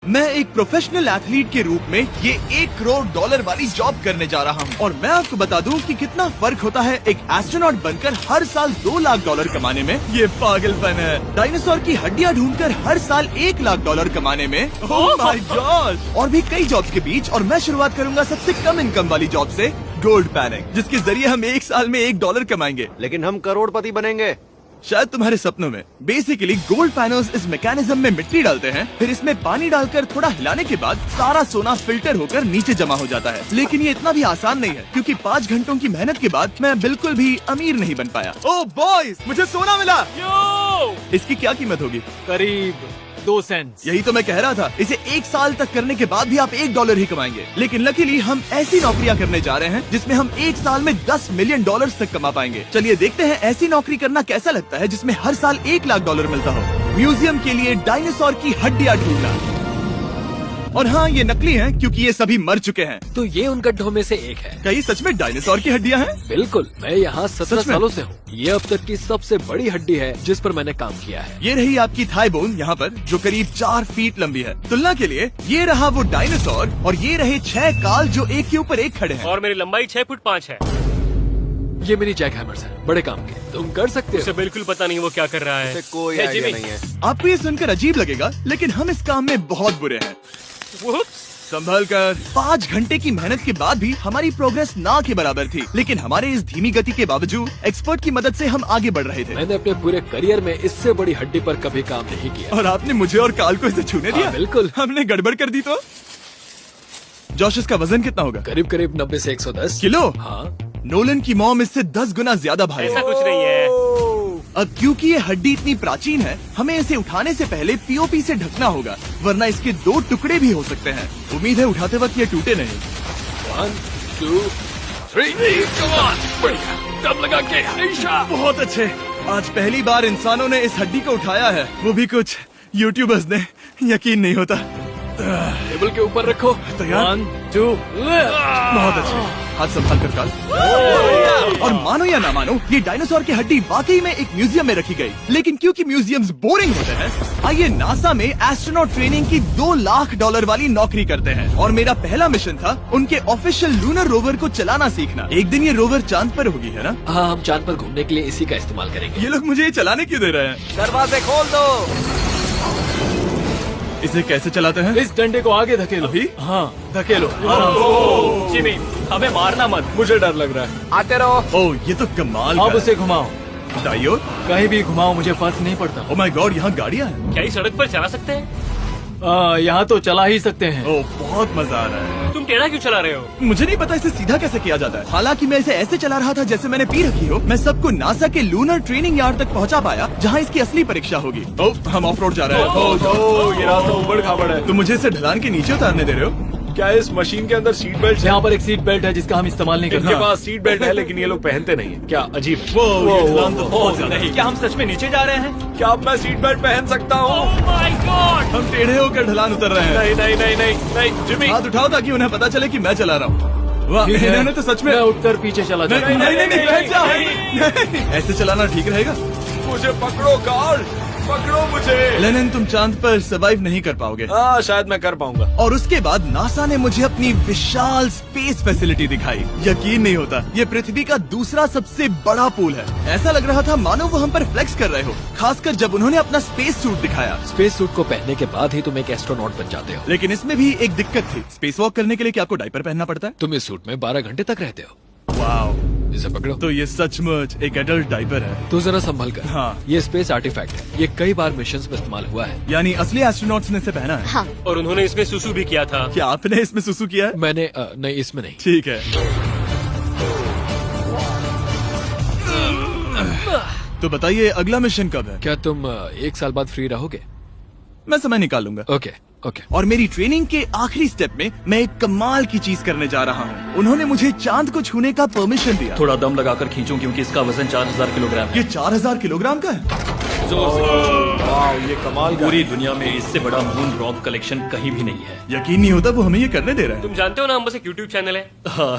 मैं एक professional athlete के रूप में ये $1 करोड़ वाली जॉब करने जा रहा हूँ और मैं आपको बता दूँ कि कितना फर्क होता है एक एस्ट्रोनॉट बनकर हर साल $2 लाख कमाने में। ये पागलपन है। डायनासोर की हड्डियाँ ढूंढकर हर साल $1 लाख कमाने में। Oh my God. और भी कई जॉब्स के बीच और मैं शुरुआत करूंगा सबसे कम इनकम वाली जॉब से, गोल्ड पैनिक, जिसके जरिए हम एक साल में $1 कमाएंगे। लेकिन हम करोड़पति बनेंगे शायद तुम्हारे सपनों में। बेसिकली गोल्ड पैनल्स इस मैकेनिज्म में मिट्टी डालते हैं, फिर इसमें पानी डालकर थोड़ा हिलाने के बाद सारा सोना फिल्टर होकर नीचे जमा हो जाता है। लेकिन ये इतना भी आसान नहीं है, क्योंकि 5 घंटों की मेहनत के बाद मैं बिल्कुल भी अमीर नहीं बन पाया। ओह बॉयज, मुझे सोना मिला। यो! इसकी क्या कीमत होगी? करीब 2 सेंट। यही तो मैं कह रहा था। इसे 1 साल तक करने के बाद भी आप $1 ही कमाएंगे। लेकिन लकीली हम ऐसी नौकरियां करने जा रहे हैं जिसमें हम 1 साल में $10 मिलियन तक कमा पाएंगे। चलिए देखते हैं ऐसी नौकरी करना कैसा लगता है जिसमें हर साल $1 लाख मिलता हो। म्यूजियम के लिए डायनासोर की हड्डियां ढूंढना। और हाँ, ये नकली हैं क्योंकि ये सभी मर चुके हैं। तो ये उन गड्ढों में से एक है। कई सच में डायनासोर की हड्डियां हैं? बिल्कुल, मैं यहाँ 17 सच में? सालों से हूँ। ये अब तक की सबसे बड़ी हड्डी है जिस पर मैंने काम किया है। ये रही आपकी थाई बोन यहाँ पर, जो करीब 4 फीट लंबी है। तुलना के लिए ये रहा वो डायनासोर और ये रहे 6 काल जो एक के ऊपर एक खड़े हैं। और मेरी लंबाई 6 फुट 5 है। ये मेरी जैक हैमर्स है, बड़े काम के। तुम कर सकते उसे हो। बिल्कुल पता नहीं वो क्या कर रहा है। इसे कोई हे, आइडिया जिमी। नहीं है। आपको ये सुनकर अजीब लगेगा, लेकिन हम इस काम में बहुत बुरे हैं। Whoops! संभल कर। 5 घंटे की मेहनत के बाद भी हमारी प्रोग्रेस ना के बराबर थी, लेकिन हमारे इस धीमी गति के बावजूद एक्सपर्ट की मदद से हम आगे बढ़ रहे थे। मैंने अपने पूरे करियर में इससे बड़ी हड्डी पर कभी काम नहीं किया। और आपने मुझे और काल को इसे छूने दिया? हाँ, बिल्कुल। हमने गड़बड़ कर दी तो? जोश, इसका वजन कितना होगा? करीब करीब 90 से 110 किलो? हाँ। नोलन की मॉम इससे 10 गुना ज्यादा भारी ऐसा है। कुछ नहीं है। अब क्योंकि ये हड्डी इतनी प्राचीन है, हमें इसे उठाने से पहले पीओपी से ढकना होगा, वरना इसके 2 टुकड़े भी हो सकते हैं। उम्मीद है उठाते वक्त ये टूटे नहीं। 1 2 3 come on! बढ़िया, दम लगा के ऐशा। बहुत अच्छे। आज पहली बार इंसानों ने इस हड्डी को उठाया है, वो भी कुछ यूट्यूबर्स ने। यकीन नहीं होता। टेबल के ऊपर रखो। तैयार? 1 2 बहुत अच्छे। हाथ संभाल कर काल। और मानो या ना मानो, ये डायनासोर की हड्डी वाकई में एक म्यूजियम में रखी गई। लेकिन क्योंकि म्यूजियम्स बोरिंग होते हैं, आइए नासा में एस्ट्रोनॉट ट्रेनिंग की $2 लाख वाली नौकरी करते हैं। और मेरा पहला मिशन था उनके ऑफिशियल लूनर रोवर को चलाना सीखना। एक दिन ये रोवर चांद पर होगी, है ना? हाँ, हम चांद पर घूमने के लिए इसी का इस्तेमाल करेंगे। ये लोग मुझे ये चलाने क्यों दे रहे हैं? दरवाजे खोल दो। इसे कैसे चलाते हैं? इस डंडे को आगे धकेलो। अभी? हाँ। धकेलो। जिमी, हमें मारना मत। मुझे डर लग रहा है। आते रहो। ओह, ये तो कमाल अब का उसे घुमाओ। है। दाईं ओर? कहीं भी घुमाओ, मुझे फर्क नहीं पड़ता। ओह माय गॉड, यहाँ गाड़ियाँ हैं। क्या इस सड़क पर चला सकते हैं? यहाँ तो चला ही सकते हैं। ओह, बहुत मजा आ रहा है। तुम टेढ़ा क्यों चला रहे हो? मुझे नहीं पता इसे सीधा कैसे किया जाता है। हालांकि मैं इसे ऐसे चला रहा था जैसे मैंने पी रखी हो। मैं सबको नासा के लूनर ट्रेनिंग यार्ड तक पहुंचा पाया, जहां इसकी असली परीक्षा होगी। ओह, हम ऑफ रोड जा रहे हैं। ओह, ये रास्ता उबड़ खाबड़ है। तुम मुझे इसे ढलान के नीचे उतारने दे रहे हो? क्या इस मशीन के अंदर सीट बेल्ट? यहाँ पर एक सीट बेल्ट है जिसका हम इस्तेमाल नहीं करते। इनके पास सीट बेल्ट है लेकिन ये लोग पहनते नहीं है। क्या अजीब है। वो, ये ढलान तो बहुत ज्यादा है। क्या हम सच में नीचे जा रहे हैं? क्या अब मैं सीट बेल्ट पहन सकता हूँ? Oh my God! हम टेढ़े होकर ढलान उतर रहे हैं। नहीं नहीं नहीं नहीं नहीं जिमी। हाथ उठाओ ताकि उन्हें पता चले कि मैं चला रहा हूँ। वाह, ठीक है। इन्होंने तो सच में। मैं उठकर पीछे चला नहीं जाता नहीं नहीं, बैठ जाओ। नहीं, ऐसे चलाना ठीक रहेगा? मुझे पकड़ो कार्ल, पकड़ो मुझे। लेनिन, तुम चांद पर सर्वाइव नहीं कर पाओगे। हाँ, शायद मैं कर पाऊंगा। और उसके बाद नासा ने मुझे अपनी विशाल स्पेस फैसिलिटी दिखाई। यकीन नहीं होता, ये पृथ्वी का दूसरा सबसे बड़ा पूल है। ऐसा लग रहा था मानो वो हम पर फ्लेक्स कर रहे हो, खासकर जब उन्होंने अपना स्पेस सूट दिखाया। स्पेस सूट को पहनने के बाद ही तुम एक एस्ट्रोनॉट बन जाते हो। लेकिन इसमें भी एक दिक्कत थी। स्पेस वॉक करने के लिए क्या आपको डायपर पहनना पड़ता है? तुम इस सूट में 12 घंटे तक रहते हो। वाओ, इसे पकड़ो। तो ये सचमुच एक एडल्ट डायपर है। तो जरा संभल कर। हाँ। ये स्पेस आर्टिफैक्ट है। ये कई बार मिशंस में इस्तेमाल हुआ है। यानी असली एस्ट्रोनॉट्स ने इसे पहना है। हाँ। और उन्होंने इसमें सुसु भी किया था। क्या आपने इसमें सुसु किया है? मैंने नहीं, इसमें नहीं। ठीक है। तो बताइए अगला मिशन कब है? क्या तुम 1 साल बाद फ्री रहोगे? मैं समय निकाल लूंगा। Okay okay. और मेरी ट्रेनिंग के आखिरी स्टेप में मैं एक कमाल की चीज करने जा रहा हूँ। उन्होंने मुझे चांद को छूने का परमिशन दिया। थोड़ा दम लगाकर खींचूं क्योंकि इसका वजन 4000 किलोग्राम है। ये 4000 किलोग्राम का है। जोर से। वाह, ये कमाल का पूरी दुनिया में इससे बड़ा मून रॉक कलेक्शन कहीं भी नहीं है। यकीन नहीं होता वो हमें ये करने दे रहा है। तुम जानते हो ना, हम बस एक यूट्यूब चैनल है। हाँ।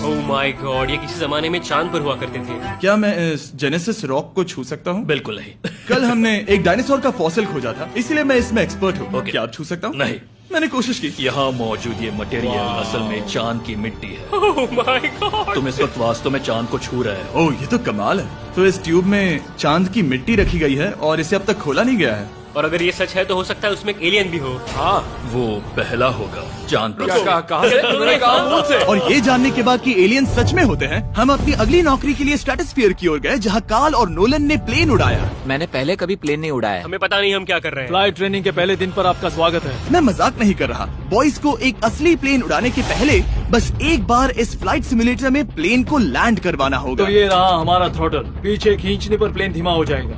ओह माय गॉड, ये किसी जमाने में चांद पर हुआ करते थे। क्या मैं इस जेनेसिस रॉक को छू सकता हूँ? बिल्कुल नहीं। कल हमने एक डायनासोर का फॉसिल खोजा था, इसीलिए मैं इसमें एक्सपर्ट हूँ। Okay. क्या आप छू सकता हूँ? नहीं। मैंने कोशिश की। यहाँ मौजूद ये मटेरियल असल में चांद की मिट्टी है। Oh my God. तुम इस वक्त वास्तव में चांद को छू रहे हो। ओह, ये तो कमाल है। तो इस ट्यूब में चांद की मिट्टी रखी गई है और इसे अब तक खोला नहीं गया है। और अगर ये सच है तो हो सकता है उसमें एक एलियन भी हो। हाँ, वो पहला होगा चांद पर। क्या कहा से? तुमने कहा मुंह से। और ये जानने के बाद कि एलियन सच में होते हैं, हम अपनी अगली नौकरी के लिए स्ट्रेटोस्फीयर की ओर गए, जहाँ कार्ल और नोलन ने प्लेन उड़ाया। मैंने पहले कभी प्लेन नहीं उड़ाया है। हमें पता नहीं हम क्या कर रहे हैं। फ्लाइट ट्रेनिंग के पहले दिन पर आपका स्वागत है। मैं मजाक नहीं कर रहा। बॉयज को एक असली प्लेन उड़ाने के पहले बस एक बार इस फ्लाइट सिमुलेटर में प्लेन को लैंड करवाना होगा। तो ये रहा हमारा थ्रोटल। पीछे खींचने पर प्लेन धीमा हो जाएगा।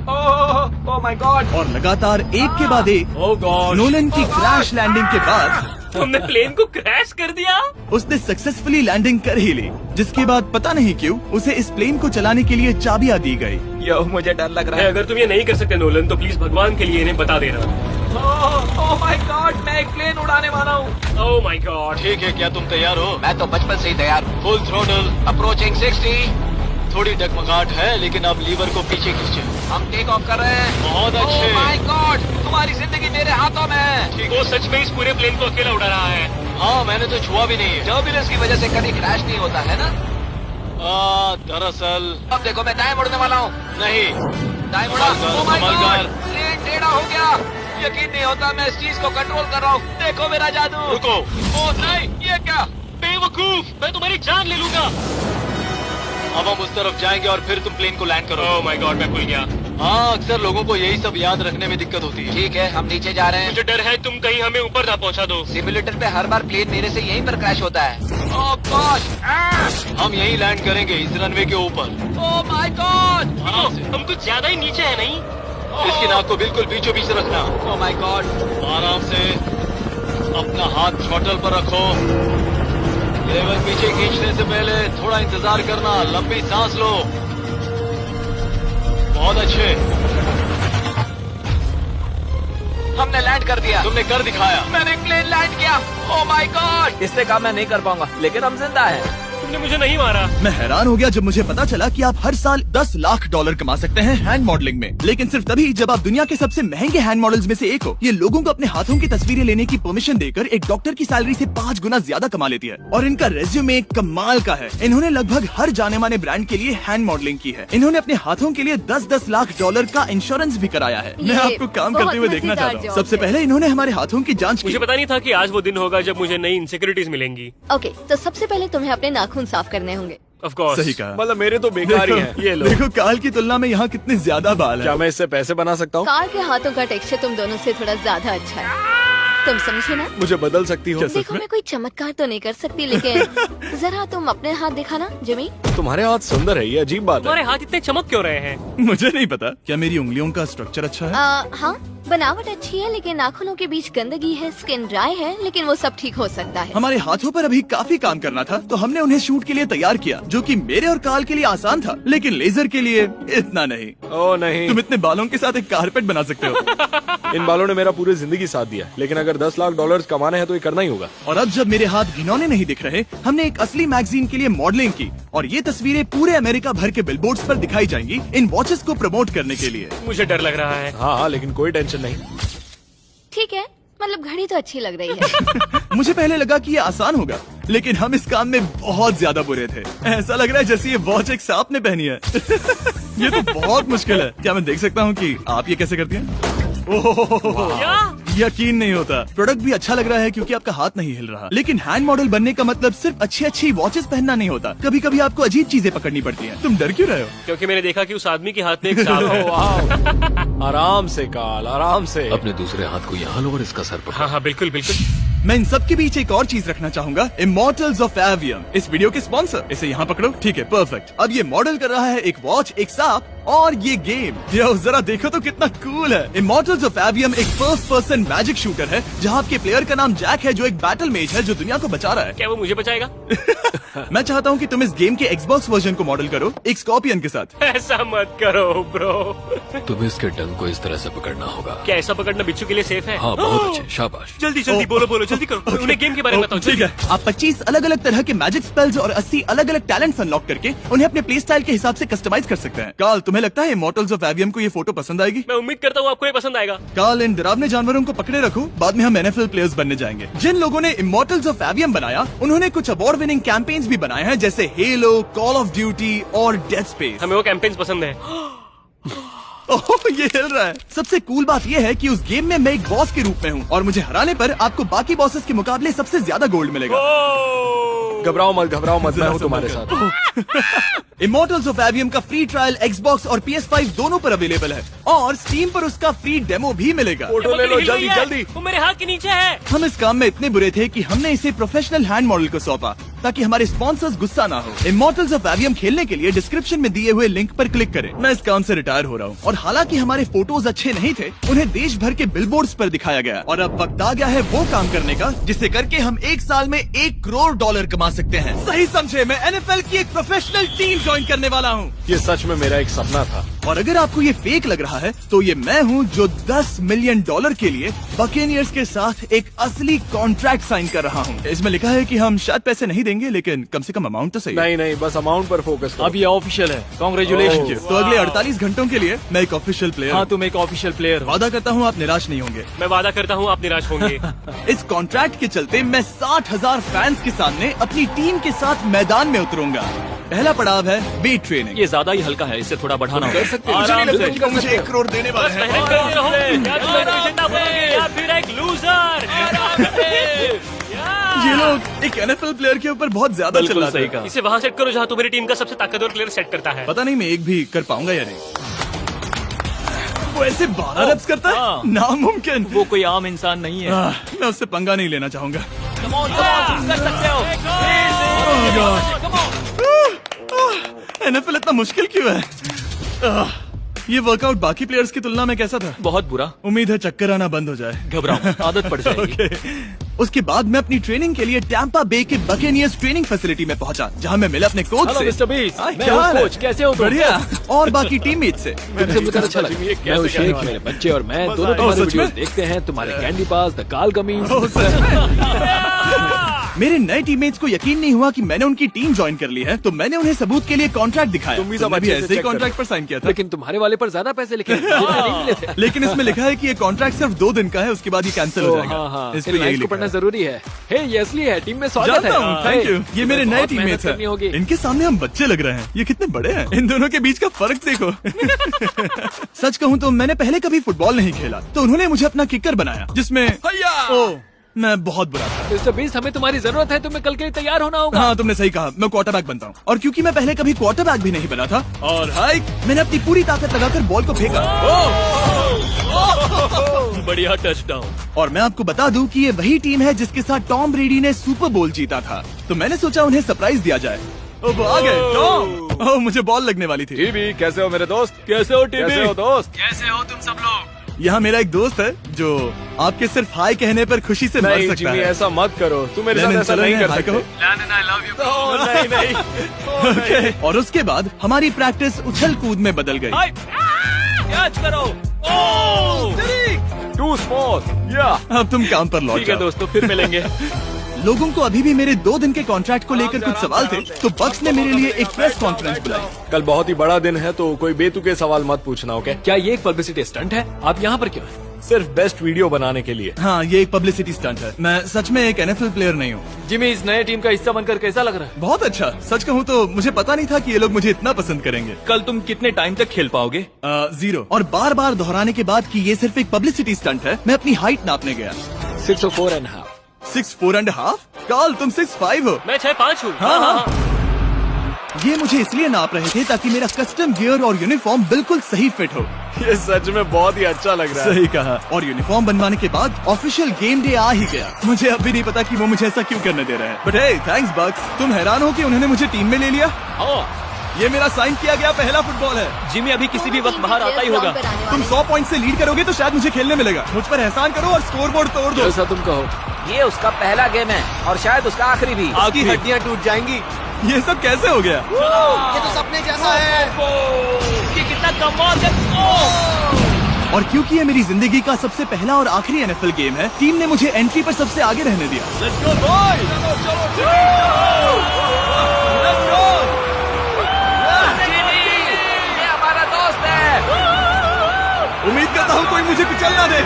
Oh my God. और लगातार एक के बाद एक ओह गॉड। नोलन की क्रैश लैंडिंग के बाद तुमने प्लेन को क्रैश कर दिया। उसने सक्सेसफुली लैंडिंग कर ही ली, जिसके बाद पता नहीं क्यों उसे इस प्लेन को चलाने के लिए चाबियां दी गई। यो, मुझे डर लग रहा है। अगर तुम ये नहीं कर सकते नोलन, तो प्लीज भगवान के लिए इन्हें बता देना। ओह माय गॉड, मैं एक प्लेन उड़ाने वाला हूँ। Oh my God. ठीक है, क्या तुम तैयार हो? मैं तो बचपन से ही तैयार हूँ। Full throttle. अप्रोचिंग 60। थोड़ी डगमगाहट है, लेकिन अब लीवर को पीछे खींचे। हम टेक ऑफ कर रहे हैं। बहुत अच्छे। ओह माय गॉड, तुम्हारी जिंदगी मेरे हाथों में है। वो सच में इस पूरे प्लेन को अकेला उड़ा रहा है। हाँ, मैंने तो छुआ भी नहीं है। टर्बुलेंस की वजह से कभी क्रैश नहीं होता है ना। दरअसल अब देखो, मैं दाएं मुड़ने वाला हूँ। नहीं। दाएं मुड़ा। संभल ओह माय कर, गॉड, संभल प्लेन टेढ़ा हो गया। यकीन नहीं होता मैं इस चीज को कंट्रोल कर रहा हूँ। देखो मेरा जादू। रुको। ओह नहीं, ये क्या? बेवकूफ, मैं तुम्हारी जान ले लूंगा। अब हम उस तरफ जाएंगे और फिर तुम प्लेन को लैंड करो। ओह माय गॉड, मैं भूल गया। हाँ, अक्सर लोगों को यही सब याद रखने में दिक्कत होती है। ठीक है, हम नीचे जा रहे हैं। मुझे डर है तुम कहीं हमें ऊपर ना पहुंचा दो। सिमुलेटर पे हर बार प्लेन मेरे से यहीं पर क्रैश होता है। ओह गॉड। हम यहीं लैंड करेंगे, इस रनवे के ऊपर। Oh my God. हम कुछ ज्यादा ही नीचे है नहीं? इसकी नाक को बिल्कुल बीचों बीच रखना। Oh my God. आराम से अपना हाथ थ्रॉटल पर रखो। लेवल पीछे खींचने से पहले थोड़ा इंतजार करना। लंबी सांस लो। बहुत अच्छे। हमने लैंड कर दिया। तुमने कर दिखाया। मैंने प्लेन लैंड किया। Oh my God. इससे काम मैं नहीं कर पाऊंगा, लेकिन हम जिंदा हैं। तुमने मुझे नहीं मारा। मैं हैरान हो गया जब मुझे पता चला कि आप हर साल 10 लाख डॉलर कमा सकते हैं हैंड मॉडलिंग में, लेकिन सिर्फ तभी जब आप दुनिया के सबसे महंगे हैंड मॉडल्स में से एक हो। ये लोगों को अपने हाथों की तस्वीरें लेने की परमिशन देकर एक डॉक्टर की सैलरी से 5 गुना ज्यादा कमा लेती है। और इनका रेज्यूमे कमाल का है। इन्होंने लगभग हर जाने माने ब्रांड के लिए हैंड मॉडलिंग की है। इन्होंने अपने हाथों के लिए 10-10 लाख डॉलर का इंश्योरेंस भी कराया है। मैं आपको काम करते हुए देखना चाहता हूँ। सबसे पहले इन्होंने हमारे हाथों की जाँच मुझे की। पता नहीं था कि आज वो दिन होगा जब मुझे नई इनसिक्योरिटीज मिलेंगी। ओके, तो सबसे पहले तुम्हें अपने नाखून साफ करने होंगे। Of course. सही कहा। मतलब मेरे तो बेकार ही हैं। ये लो। देखो काल की तुलना में यहाँ कितने ज्यादा बाल क्या है। मैं इससे पैसे बना सकता हूँ? कार के हाथों का टेक्सचर तुम दोनों से थोड़ा ज्यादा अच्छा है। तुम समझे ना? मुझे बदल सकती हो? देखो, मैं कोई चमत्कार तो नहीं कर सकती, लेकिन जरा तुम अपने हाथ दिखाना जिमी। तुम्हारे हाथ सुंदर है, ये अजीब बात तुम्हारे है। हाथ इतने चमक क्यों रहे हैं? मुझे नहीं पता। क्या मेरी उंगलियों का स्ट्रक्चर अच्छा है? हाँ, बनावट अच्छी है, लेकिन नाखूनों के बीच गंदगी है, स्किन ड्राई है, लेकिन वो सब ठीक हो सकता है। हमारे हाथों पर अभी काफी काम करना था, तो हमने उन्हें शूट के लिए तैयार किया, जो कि मेरे और काल के लिए आसान था, लेकिन लेजर के लिए इतना नहीं। ओह नहीं। तुम इतने बालों के साथ एक कारपेट बना सकते हो। इन बालों ने मेरा पूरी जिंदगी साथ दिया, लेकिन अगर 10 लाख डॉलर कमाने हैं तो ये करना ही होगा। और अब जब मेरे हाथ घिनौने नहीं दिख रहे, हमने एक असली मैगजीन के लिए मॉडलिंग की, और ये तस्वीरें पूरे अमेरिका भर के बिलबोर्ड्स पर दिखाई जाएंगी इन वॉचेस को प्रमोट करने के लिए। मुझे डर लग रहा है। हाँ, लेकिन कोई टेंशन नहीं। ठीक है, मतलब घड़ी तो अच्छी लग रही है। मुझे पहले लगा कि ये आसान होगा, लेकिन हम इस काम में बहुत ज्यादा बुरे थे। ऐसा लग रहा है जैसे ये वॉच एक सांप ने पहनी है। ये तो बहुत मुश्किल है। क्या मैं देख सकता हूँ कि आप ये कैसे करती हैं? ओह, क्या? यकीन नहीं होता। प्रोडक्ट भी अच्छा लग रहा है क्योंकि आपका हाथ नहीं हिल रहा। लेकिन हैंड मॉडल बनने का मतलब सिर्फ अच्छी वॉचेस पहनना नहीं होता। कभी कभी आपको अजीब चीजें पकड़नी पड़ती हैं। तुम डर क्यों रहे हो? क्योंकि मैंने देखा कि उस आदमी के हाथ में एक सांप है। वाह। आराम से काल, आराम से। अपने दूसरे हाथ को यहाँ लो और इसका सर पकड़ो। हाँ हाँ, बिल्कुल बिल्कुल। मैं इन सब के बीच एक और चीज रखना चाहूंगा, इमॉर्टल्स ऑफ एवियम, इस वीडियो के स्पॉन्सर। इसे यहाँ पकड़ो। ठीक है, परफेक्ट। अब ये मॉडल कर रहा है एक वॉच, एक सांप और ये गेम। यो, जरा देखो तो कितना कूल है। इमॉर्टल्स ऑफ एवियम एक फर्स्ट पर्सन मैजिक शूटर है, जहाँ आपके प्लेयर का नाम जैक है, जो एक बैटल मेज है जो दुनिया को बचा रहा है। क्या वो मुझे बचाएगा? मैं चाहता हूँ कि तुम इस गेम के Xbox वर्जन को मॉडल करो एक स्कॉर्पियन के साथ। ऐसा मत करो ब्रो। तुम्हें इसके डंक को इस तरह से पकड़ना होगा। क्या ऐसा पकड़ना बिच्छू के लिए सेफ है? हाँ, बहुत अच्छे, शाबाश। जल्दी जल्दी बोलो जल्दी करो। उन्हें गेम के बारे में बताओ। ठीक है, आप 25 अलग अलग तरह के मैजिक स्पेल्स और 80 अलग अलग टैलेंट्स अनलॉक करके उन्हें अपने प्ले स्टाइल के हिसाब से कस्टमाइज कर सकते हैं। कार्ल, तुम्हें लगता है इमॉर्टल्स ऑफ एवियम को ये फोटो पसंद आएगी? मैं उम्मीद करता हूँ आपको ये पसंद आएगा। कार्ल, इन डरावने जानवरों को पकड़े रखो, बाद में हम NFL प्लेयर्स बनने जाएंगे। जिन लोगों ने इमॉर्टल्स ऑफ एवियम बनाया उन्होंने कुछ अवार्ड विनिंग कैंपेन्स भी बनाए हैं, जैसे हेलो, कॉल ऑफ ड्यूटी और डेड स्पेस। हमें वो कैंपेन्स पसंद है। ओह, ये हिल रहा है। सबसे कूल बात ये है कि उस गेम में मैं एक बॉस के रूप में हूँ और मुझे हराने पर आपको बाकी बॉसेस के मुकाबले सबसे ज्यादा गोल्ड मिलेगा। घबराओ मत, मैं हूँ तुम्हारे साथ। इमॉर्टल्स ऑफ एवियम का फ्री ट्रायल Xbox और PS5 दोनों पर अवेलेबल है और Steam पर उसका फ्री डेमो भी मिलेगा। फोटो ले लो जल्दी जल्दी। वो मेरे हाथ के नीचे है। हम इस काम में इतने बुरे थे कि हमने इसे प्रोफेशनल हैंड मॉडल को सौंपा ताकि हमारे स्पॉन्सर्स गुस्सा ना हो। इमॉर्टल्स ऑफ एवियम खेलने के लिए डिस्क्रिप्शन में दिए हुए लिंक पर क्लिक करें। मैं इस काम से रिटायर हो रहा हूँ और हालांकि हमारे फोटोज अच्छे नहीं थे, उन्हें देश भर के बिलबोर्ड्स पर दिखाया गया और अब वक्त आ गया है वो काम करने का जिसे करके हम एक साल में $1 करोड़ कमा सकते हैं। सही समझे, मैं NFL की एक प्रोफेशनल टीम ज्वाइन करने वाला हूँ। ये सच में मेरा एक सपना था। और अगर आपको ये फेक लग रहा है तो ये मैं हूँ जो $10 मिलियन के लिए बकेनियर्स के साथ एक असली कॉन्ट्रैक्ट साइन कर रहा हूँ। इसमें लिखा है कि हम शायद पैसे नहीं देंगे, लेकिन कम से कम अमाउंट तो सही है। नहीं, बस अमाउंट पर फोकस करो। अब ये ऑफिशियल है। कांग्रेचुलेशन। तो अगले 48 घंटों के लिए मैं एक ऑफिशियल प्लेयर हाँ, तुम एक ऑफिशियल प्लेयर हो। वादा करता हूँ आप निराश नहीं होंगे। मैं वादा करता हूँ आप निराश होंगे। इस कॉन्ट्रैक्ट के चलते मैं 60,000 फैंस के सामने अपनी टीम के साथ मैदान में उतरूंगा। पहला पड़ाव है वेट ट्रेनिंग। ये ज्यादा ही हल्का है, इससे थोड़ा बढ़ाना होगा। मुझे नहीं लगता कि वो मुझे 1 करोड़ देने वाला बस है। मेहनत करते रहो। या तुम एक प्रेजेंट बनोगे या फिर एक लूजर। ये लोग एक NFL प्लेयर के ऊपर बहुत ज्यादा बिल्कुल चिल्लाते सही हैं। कहा। इसे वहाँ सेट करो जहाँ तुम्हारी टीम का सबसे ताकतवर प्लेयर सेट करता है। पता नहीं मैं एक भी कर पाऊंगा या नहीं। वो ऐसे 12 reps करता है, हाँ। नामुमकिन। वो कोई आम इंसान नहीं है। मैं उससे पंगा नहीं लेना चाहूंगा। Come on, तुम कर सकते हो। NFL इतना मुश्किल क्यों है? ये वर्कआउट बाकी प्लेयर्स की तुलना में कैसा था? बहुत बुरा। उम्मीद है चक्कर आना बंद हो जाए। घबराओ, आदत पड़ जाएगी। उसके बाद मैं अपनी ट्रेनिंग के लिए टैम्पा बे के बकेनियर्स ट्रेनिंग फैसिलिटी में पहुंचा, जहां मैं मिला अपने कोच हेलो से। मिस्टर बीस, हाँ, मैं क्या हूँ हाल है? कोच, कैसे हो तुम? बढ़िया। और बाकी टीममेट से। तुमसे मिलकर अच्छा लगा। मैं हूँ शेख, मेरे बच्चे और मैं दोनों तुम्हारे सच में? वीडियोस देखते हैं। तुम्हारे कैंडी पास, द काल कमीज। मेरे नए टीममेट्स को यकीन नहीं हुआ कि मैंने उनकी टीम ज्वाइन कर ली है, तो मैंने उन्हें सबूत के लिए कॉन्ट्रैक्ट दिखाया। तुम भी सब तुमने अच्छे से ऐसे ही check कॉन्ट्रैक्ट पर साइन किया था। लेकिन तुम्हारे वाले पर ज्यादा पैसे लिखे हैं। जितने नहीं मिले थे। लेकिन इसमें लिखा है कि ये कॉन्ट्रैक्ट सिर्फ 2 दिन का है, उसके बाद ये कैंसिल हो जाएगा। हाँ, इस पे फिर यही इसको लिखा पढ़ना है। जरूरी है। हे, ये असली है, टीम में स्वागत है। जानता हूँ, थैंक यू। ये मेरे नए बहुत टीममेट्स मेहनत करनी होगी। हैं। इनके सामने हम बच्चे लग रहे हैं। ये कितने बड़े हैं। इन दोनों के बीच का फर्क देखो। सच कहूँ तो मैंने पहले कभी फुटबॉल नहीं खेला, तो उन्होंने मुझे अपना किकर बनाया, जिसमें ओह, मैं बहुत बुरा था। मिस्टर बीस, हमें तुम्हारी जरूरत है। तुम्हें कल के लिए तैयार होना होगा। हाँ, तुमने सही कहा। मैं क्वार्टरबैक बनता हूँ और क्योंकि मैं पहले कभी क्वार्टरबैक भी नहीं बना था और हाइक, मैंने अपनी पूरी ताकत लगाकर बॉल को फेंका। बढ़िया टचडाउन। और मैं आपको बता दूं कि ये वही टीम है जिसके साथ टॉम ब्रेडी ने सुपर बोल जीता था, तो मैंने सोचा उन्हें सरप्राइज दिया जाए। ओ, वो आ गए टॉम। ओह, मुझे बॉल लगने वाली थी। टीबी, कैसे हो मेरे दोस्त? कैसे हो टीबी? कैसे हो दोस्त? कैसे हो तुम सब लोग? यहाँ मेरा एक दोस्त है जो आपके सिर्फ हाय कहने पर खुशी से मर नहीं सकता जिमी, है। ऐसा मत करो। तुम मेरे साथ लेनिन, ऐसा चलो नहीं इन्हें कर हाय सकते। कहो। नहीं। ओके। और उसके बाद हमारी प्रैक्टिस उछल कूद में बदल गई। कैच करो। Too small. या अब तुम काम पर लौट ठीक है जाओ। दोस्तों, फिर मिलेंगे। लोगों को अभी भी मेरे 2 दिन के कॉन्ट्रैक्ट को लेकर कुछ सवाल थे, तो बक्स ने मेरे लिए एक प्रेस कॉन्फ्रेंस बुलाई। कल बहुत ही बड़ा दिन है, तो कोई बेतुके सवाल मत पूछना, ओके? क्या ये एक पब्लिसिटी स्टंट है? आप यहाँ पर क्यों हैं? सिर्फ बेस्ट वीडियो बनाने के लिए। हाँ, ये एक पब्लिसिटी स्टंट है। मैं सच में एक NFL प्लेयर नहीं हूँ। जिमी, इस नए टीम का हिस्सा बनकर कैसा लग रहा है? बहुत अच्छा। सच कहूँ तो मुझे पता नहीं था कि ये लोग मुझे इतना पसंद करेंगे। कल तुम कितने टाइम तक खेल पाओगे? 0। और बार बार दोहराने के बाद कि ये सिर्फ एक पब्लिसिटी स्टंट है, मैं अपनी हाइट नापने गया। 6'4.5". 6'4.5"? कार्ल, तुम 6'5" हो। मैं 6'5" हूँ। हाँ। ये मुझे इसलिए नाप रहे थे ताकि मेरा कस्टम गियर और यूनिफॉर्म बिल्कुल सही फिट हो। ये सच में बहुत ही अच्छा लग रहा है। सही कहा। और यूनिफॉर्म बनवाने के बाद ऑफिशियल गेम डे आ ही गया। मुझे अब भी नहीं पता कि वो मुझे ऐसा क्यों करने दे रहे हैं। बट हे, थैंक्स बक्स। तुम हैरान हो कि उन्होंने मुझे टीम में ले लिया? हाँ, ये मेरा साइन किया गया पहला फुटबॉल है। जिमी अभी किसी भी वक्त बाहर आता ही होगा। तुम 100 पॉइंट से लीड करोगे तो शायद मुझे खेलने मिलेगा। मुझ पर एहसान करो और स्कोर बोर्ड तोड़ दो। जैसा तुम कहो। ये उसका पहला गेम है और शायद उसका आखिरी भी। आपकी हड्डियां टूट जाएंगी। ये सब कैसे हो गया? ये तो सपने जैसा है। ये कितना कमाल है। और क्योंकि ये मेरी जिंदगी का सबसे पहला और आखिरी NFL गेम है, टीम ने मुझे एंट्री पर सबसे आगे रहने दिया। Let's go boys. ये हमारा दोस्त है। उम्मीद करता हूँ कोई मुझे कुचल ना दे।